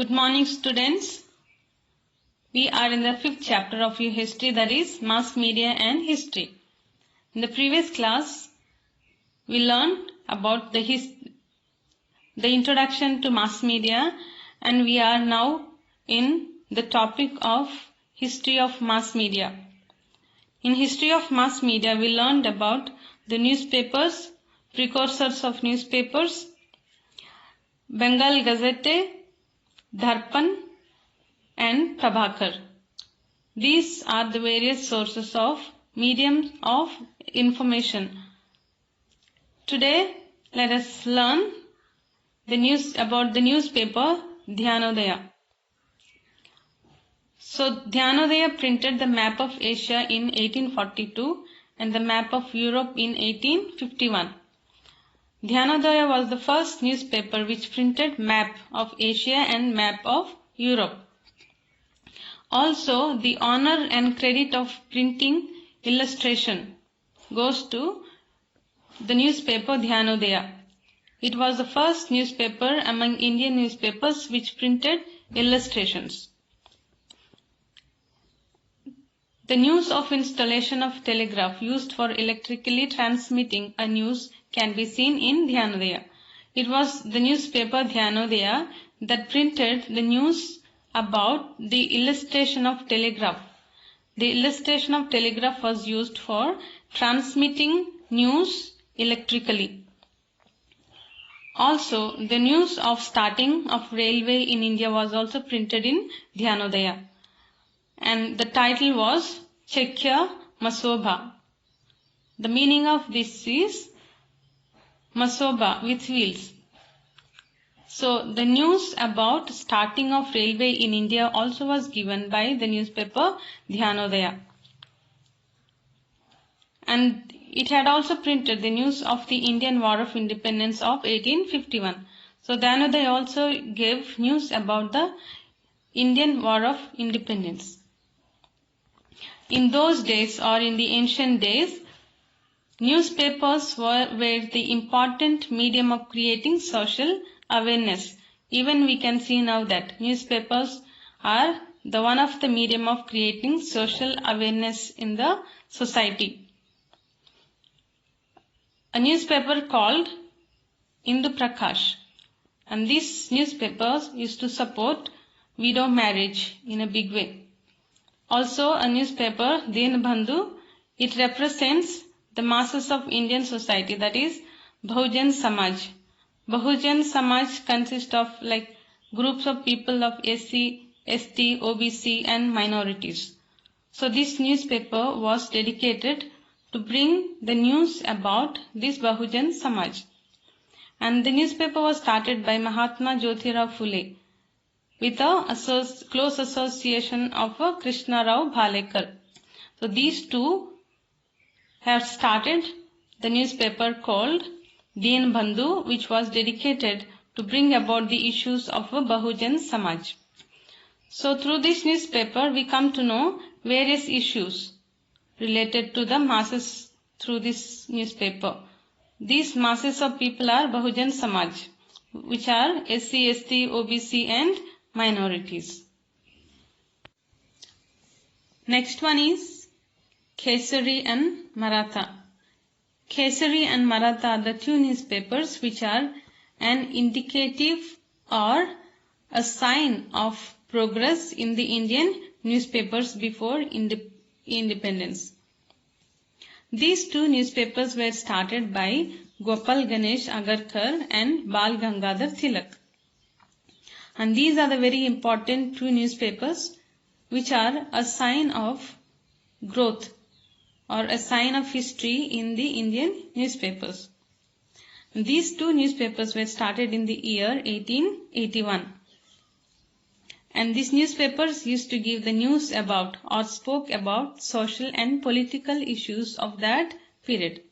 Good morning, students. We are in the 5th chapter of your history, that is mass media and history. In the previous class, we learned about the introduction to mass media, and we are now in the topic of history of mass media. In history of mass media, we learned about the newspapers, precursors of newspapers, Bengal Gazette, Darpan, and Prabhakar. These are the various sources of medium of information. Today, let us learn about the newspaper Dhyanodaya. So, Dhyanodaya printed the map of Asia in 1842 and the map of Europe in 1851. Dhyanodaya was the first newspaper which printed map of Asia and map of Europe. Also, the honor and credit of printing illustration goes to the newspaper Dhyanodaya. It was the first newspaper among Indian newspapers which printed illustrations. The news of installation of telegraph used for electrically transmitting a news can be seen in Dhyanodaya. It was the newspaper Dhyanodaya that printed the news about the illustration of telegraph. The illustration of telegraph was used for transmitting news electrically. Also, the news of starting of railway in India was also printed in Dhyanodaya. And the title was Chekya Masoba. The meaning of this is Masoba, with wheels. So, the news about starting of railway in India also was given by the newspaper Dhyanodaya. And it had also printed the news of the Indian War of Independence of 1851. So, Dhyanodaya also gave news about the Indian War of Independence. In those days, or in the ancient days, newspapers were the important medium of creating social awareness. Even we can see now that newspapers are the one of the medium of creating social awareness in the society. A newspaper called Indu Prakash, and these newspapers used to support widow marriage in a big way. Also, a newspaper, Dinabandhu, it represents the masses of Indian society, that is Bahujan Samaj. Bahujan Samaj consists of groups of people of SC, ST, OBC and minorities. So this newspaper was dedicated to bring the news about this Bahujan Samaj. And the newspaper was started by Mahatma Jyotirao Phule with a close association of Krishna Rao Bhalekar. So these two have started the newspaper called Dinabandhu, which was dedicated to bring about the issues of Bahujan Samaj. So through this newspaper we come to know various issues related to the masses through this newspaper. These masses of people are Bahujan Samaj, which are SC, ST, OBC and minorities. Next one is Kesari and Maratha. Kesari and Maratha are the two newspapers which are an indicative or a sign of progress in the Indian newspapers before independence. These two newspapers were started by Gopal Ganesh Agarkar and Bal Gangadhar Tilak. And these are the very important two newspapers which are a sign of growth or a sign of history in the Indian newspapers. These two newspapers were started in the year 1881. And these newspapers used to give the news about or spoke about social and political issues of that period.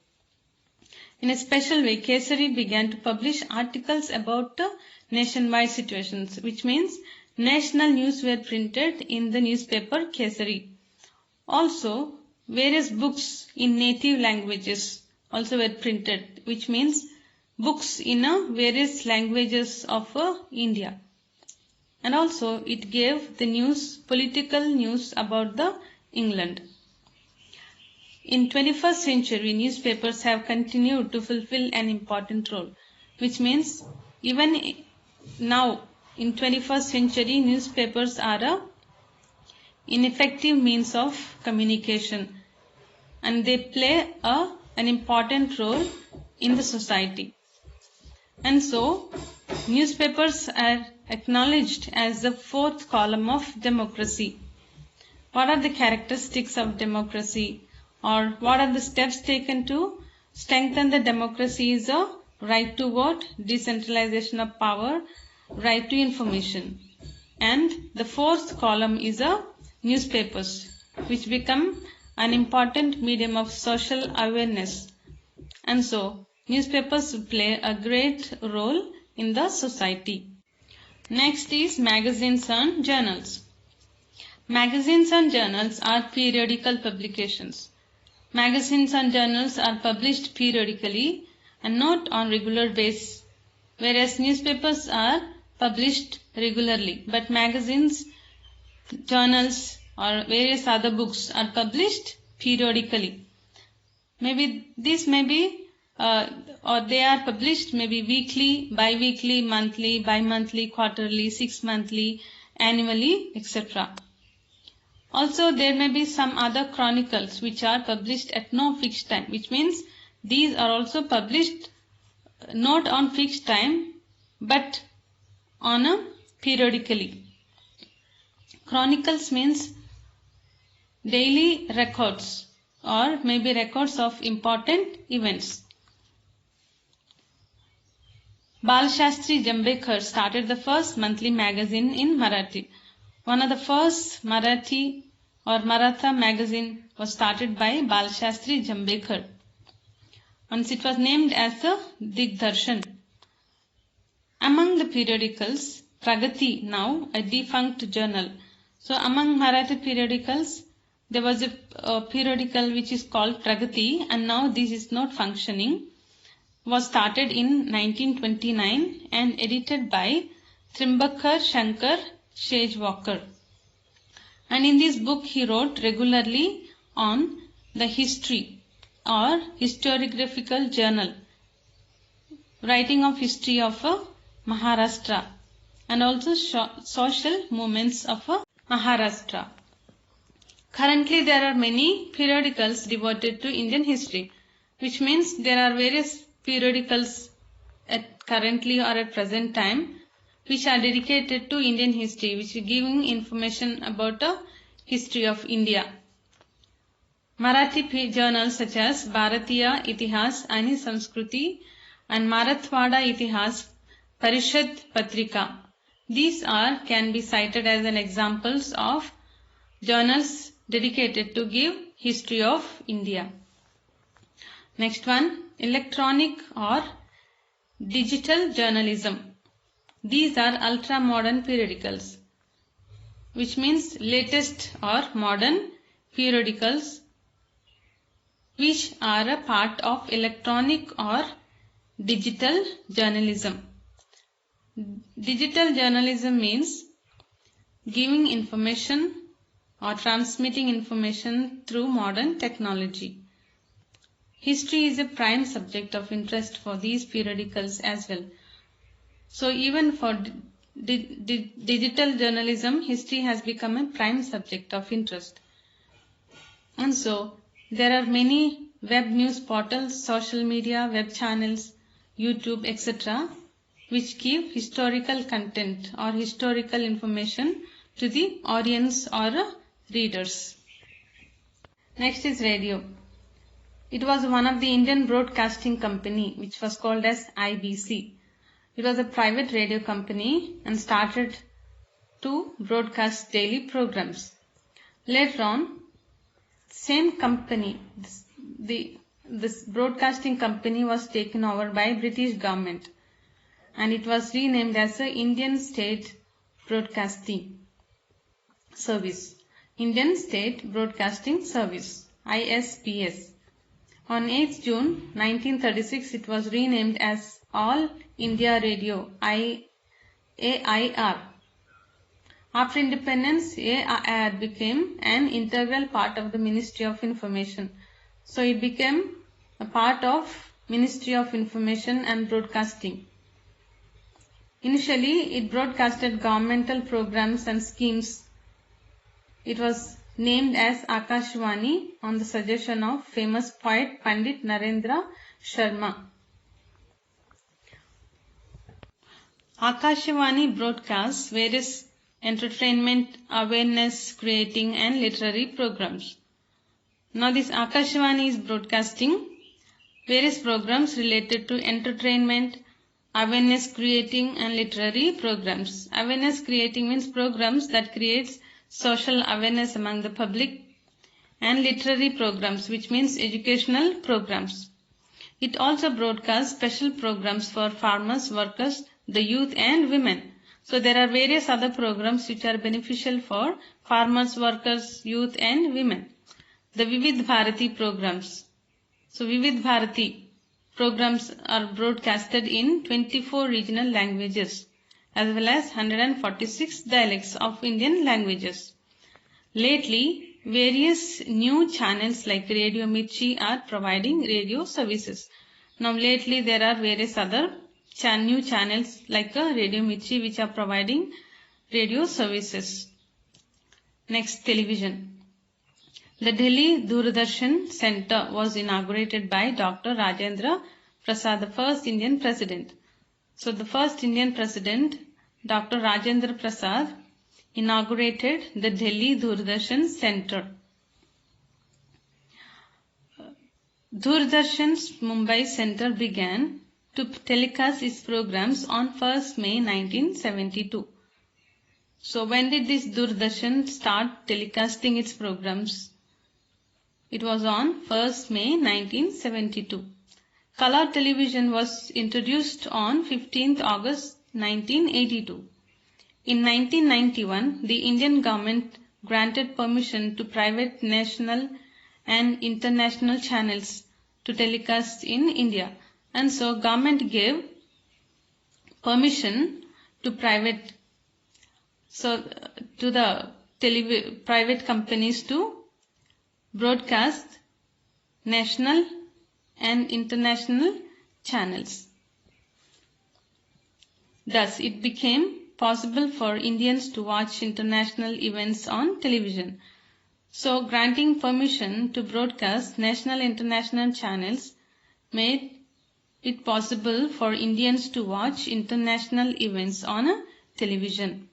In a special way, Kesari began to publish articles about nationwide situations, which means national news were printed in the newspaper Kesari. Also, various books in native languages also were printed, which means books in various languages of India. and also it gave the political news about the England. In 21st century, newspapers have continued to fulfill an important role, which means even now in 21st century, newspapers are an ineffective means of communication, and they play an important role in the society. And so, newspapers are acknowledged as the fourth column of democracy. What are the characteristics of democracy, or what are the steps taken to strengthen the democracy? Is a right to vote, decentralization of power, right to information. And the fourth column is a newspapers, which become an important medium of social awareness. And so, newspapers play a great role in the society. Next is magazines and journals. Magazines and journals are periodical publications. Magazines and journals are published periodically and not on regular basis, whereas newspapers are published regularly, but magazines, journals or various other books are published periodically. Maybe this may be or they are published maybe weekly, bi-weekly, monthly, bi-monthly, quarterly, 6-monthly, annually, etc. Also, there may be some other chronicles which are published at no fixed time, which means these are also published not on fixed time but on a periodically. Chronicles means daily records or maybe records of important events. Balshastri Jambekar started the first monthly magazine in Marathi. One of the first Marathi or Maratha magazine was started by Balshastri Jambekar. Once it was named as the Digdarshan. Among the periodicals, Pragati, now a defunct journal. So among Marathi periodicals, there was a periodical which is called Pragati, and now this is not functioning. Was started in 1929 and edited by Trimbakar Shankar Shejwalkar. And in this book he wrote regularly on the history or historiographical journal, writing of history of Maharashtra and also social movements of Maharashtra. Currently there are many periodicals devoted to Indian history, which means there are various periodicals at currently or at present time which are dedicated to Indian history, which are giving information about the history of India. Marathi journals such as Bharatiya Itihas Ani Sanskruti and Marathwada Itihas Parishad Patrika. These can be cited as an examples of journals dedicated to give history of India. Next one, electronic or digital journalism. These are ultra-modern periodicals, which means latest or modern periodicals which are a part of electronic or digital journalism. Digital journalism means giving information or transmitting information through modern technology. History is a prime subject of interest for these periodicals as well. So even for digital journalism, history has become a prime subject of interest. And so there are many web news portals, social media, web channels, YouTube, etc., which give historical content or historical information to the audience or readers. Next is radio. It was one of the Indian Broadcasting Company, which was called as IBC. It was a private radio company and started to broadcast daily programs. Later on, same company, this broadcasting company was taken over by British government and it was renamed as the Indian State Broadcasting Service. Indian State Broadcasting Service, ISBS. On 8th June 1936, it was renamed as All India Radio, AIR. After independence, AIR became an integral part of the Ministry of Information. So it became a part of Ministry of Information and Broadcasting. Initially, it broadcasted governmental programs and schemes. It was named as Akashvani on the suggestion of famous poet Pandit Narendra Sharma. Akashvani broadcasts various entertainment, awareness creating and literary programs. Now this Akashvani is broadcasting various programs related to entertainment, awareness creating and literary programs. Awareness creating means programs that creates social awareness among the public, and literary programs, which means educational programs. It also broadcasts special programs for farmers, workers, the youth and women. So there are various other programs which are beneficial for farmers, workers, youth and women. The Vividh Bharati programs. So Vividh Bharati programs are broadcasted in 24 regional languages as well as 146 dialects of Indian languages. Lately, various new channels like Radio Mirchi are providing radio services. Now lately there are various other new channels like Radio Mirchi which are providing radio services. Next, television. The Delhi Doordarshan Center was inaugurated by Dr. Rajendra Prasad, the first Indian president. So the first Indian president, Dr. Rajendra Prasad, inaugurated the Delhi Doordarshan Center. Doordarshan's Mumbai Center began to telecast its programs on 1st May 1972. So when did this Doordarshan start telecasting its programs? It was on 1st May 1972. Color television was introduced on 15th August 1982. In 1991, the Indian government granted permission to private national and international channels to telecast in India. And so government gave permission to private companies to broadcast national and international channels. Thus, it became possible for Indians to watch international events on television. So, granting permission to broadcast national and international channels made it possible for Indians to watch international events on television.